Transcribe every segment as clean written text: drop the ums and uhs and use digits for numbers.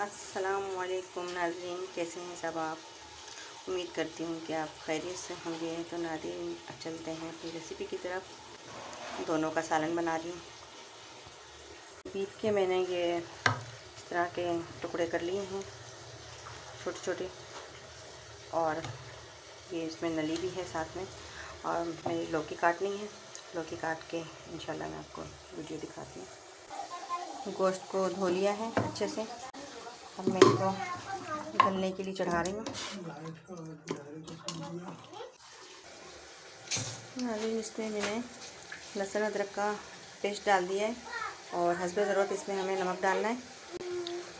अस्सलामुअलैकुम नाज़रीन, कैसे हैं सब आप। उम्मीद करती हूँ कि आप खैरियत से होंगे। तो नाज़रीन, चलते हैं अपनी रेसिपी की तरफ। दोनों का सालन बना रही हूँ। बीफ के मैंने ये इस तरह के टुकड़े कर लिए हैं, छोटे छोटे, और ये इसमें नली भी है साथ में। और मेरी लौकी काटनी है, लौकी काट के इंशाल्लाह मैं आपको वीडियो दिखाती हूँ। गोश्त को धो लिया है अच्छे से। अब मैं इसको गलने के लिए चढ़ा रही हूँ। इसमें मैंने लहसुन अदरक का पेस्ट डाल दिया है और हस्बे ज़रूरत इसमें हमें नमक डालना है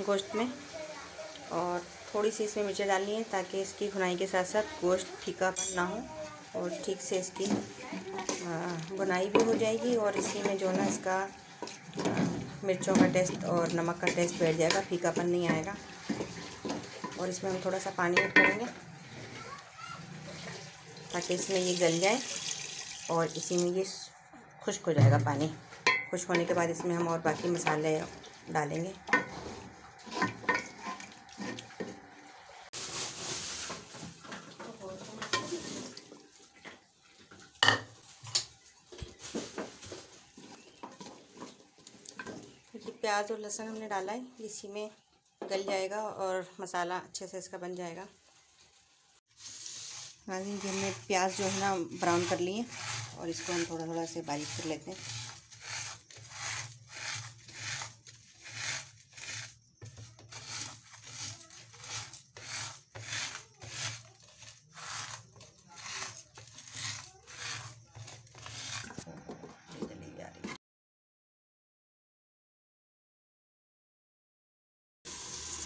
गोश्त में, और थोड़ी सी इसमें मिर्ची डालनी है ताकि इसकी भुनाई के साथ साथ गोश्त फीकापन ना हो और ठीक से इसकी भुनाई भी हो जाएगी। और इसी में जो ना इसका मिर्चों का टेस्ट और नमक का टेस्ट बैठ जाएगा, फीकापन नहीं आएगा। और इसमें हम थोड़ा सा पानी ऐड करेंगे ताकि इसमें ये गल जाए और इसी में ये खुश्क हो जाएगा। पानी खुश्क होने के बाद इसमें हम और बाकी मसाले डालेंगे। प्याज और लहसुन हमने डाला है, इसी में गल जाएगा और मसाला अच्छे से इसका बन जाएगा। नाज़रीन, ये हमने प्याज जो है ना ब्राउन कर लिए और इसको हम थोड़ा थोड़ा से बारीक कर लेते हैं।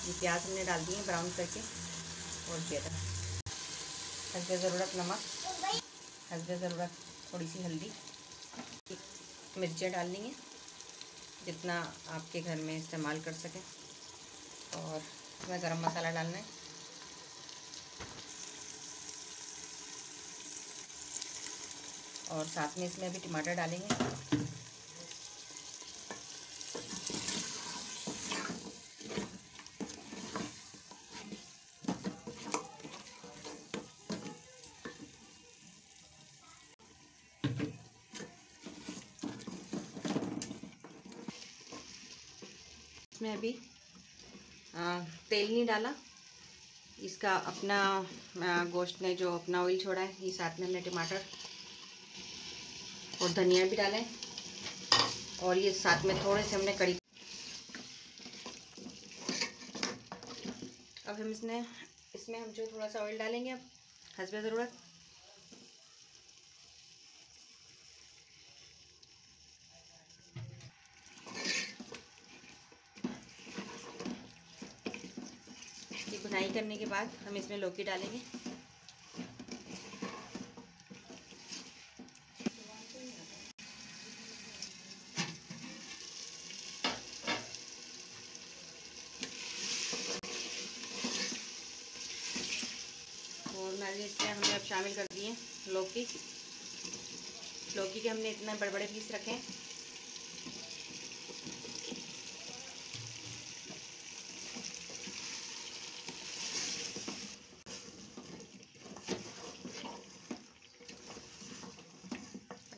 ये प्याज हमने डाल दिए ब्राउन करके, और ज़्यादा हस्बे ज़रूरत नमक, हस्बे ज़रूरत थोड़ी सी हल्दी, मिर्चें डालनी है जितना आपके घर में इस्तेमाल कर सकें, और इसमें गरम मसाला डालना है। और साथ में इसमें अभी टमाटर डालेंगे। इसमें अभी तेल नहीं डाला, इसका अपना गोश्त ने जो अपना ऑयल छोड़ा है। ये साथ में हमने टमाटर और धनिया भी डाला है, और ये साथ में थोड़े से हमने कड़ी। अब हम इसमें हम जो थोड़ा सा ऑयल डालेंगे अब हस्बे ज़रूरत। भुनाई करने के बाद हम इसमें लौकी डालेंगे। और नाज़रीन, इसमें हमने अब शामिल कर दिए लौकी। लौकी के हमने इतना बड़े बड़े पीस रखे हैं।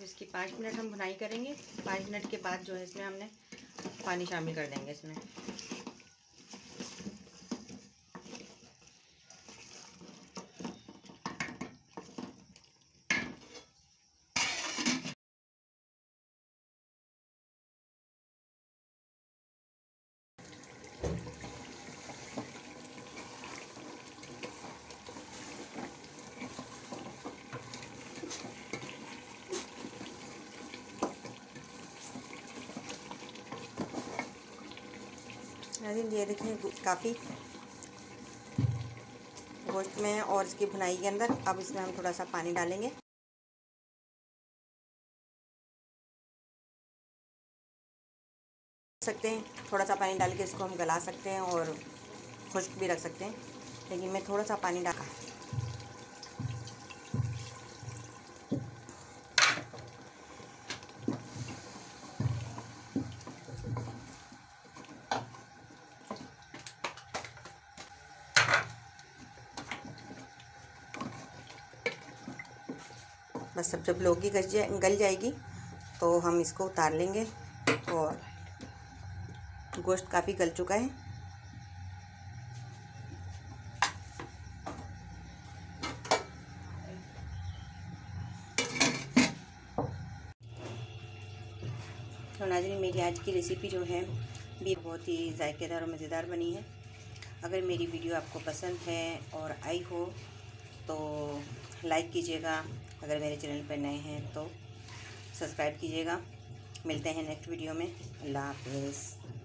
इसकी 5 मिनट हम भुनाई करेंगे। 5 मिनट के बाद जो है इसमें हमने पानी शामिल कर देंगे इसमें। नाज़रीन, ये देखें काफ़ी गोश्त में और इसकी भुनाई के अंदर। अब इसमें हम थोड़ा सा पानी डालेंगे। सकते हैं थोड़ा सा पानी डाल के इसको हम गला सकते हैं और खुश्क भी रख सकते हैं, लेकिन मैं थोड़ा सा पानी डाला। बस अब जब लौकी गल जाएगी तो हम इसको उतार लेंगे। और गोश्त काफ़ी गल चुका है। तो नाज़रीन, मेरी आज की रेसिपी जो है भी बहुत ही जायकेदार और मज़ेदार बनी है। अगर मेरी वीडियो आपको पसंद है और आई हो तो लाइक कीजिएगा। अगर मेरे चैनल पर नए हैं तो सब्सक्राइब कीजिएगा। मिलते हैं नेक्स्ट वीडियो में। अल्लाह हाफ़िज़।